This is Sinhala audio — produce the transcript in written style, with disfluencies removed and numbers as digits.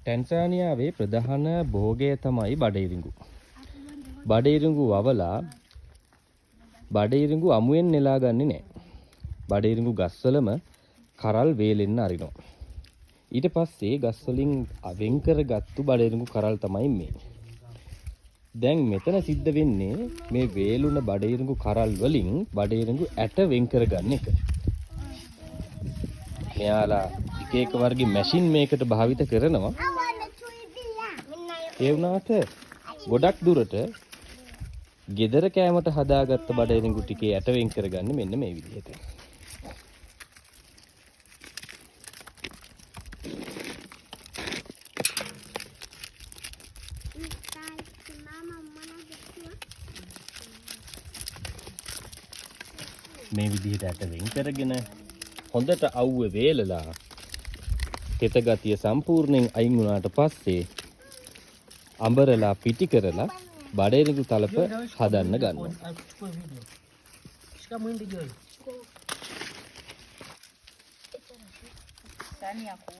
ටැන්සානියාවේ ප්‍රධාන භෝගය තමයි බඩඉරිඟු. බඩඉරිඟු වවලා බඩඉරිඟු අමුයෙන් නෙලා ගන්නේ නැහැ. බඩඉරිඟු ගස්වලම කරල් වේලෙන්න අරිනවා. ඊට පස්සේ ගස්වලින් වෙන් කරගත්තු බඩඉරිඟු කරල් තමයි මේ. දැන් මෙතන සිද්ධ වෙන්නේ මේ වේලුණ බඩඉරිඟු කරල් වලින් බඩඉරිඟු ඇට වෙන් කරගන්න එක. මෙයාලා එක එක වර්ගයේ මැෂින් මේකට භාවිත කරනවා. ඒ වුණාට ගොඩක් දුරට ගෙදර කෑමට හදාගත්ත බඩඉරිඟු ටිකේ ඇට වෙන් කරගන්නේ මෙන්න මේ විදිහට. මේ විදිහට ඇට වෙන් කරගෙන හොඳට අවුවේ වේලලා තෙත ගතිය සම්පූර්ණයෙන් අයින් වුණාට පස්සේ අඹරලා පිටි කරලා බඩඉරිඟු තලප හදන්න ගන්නවා.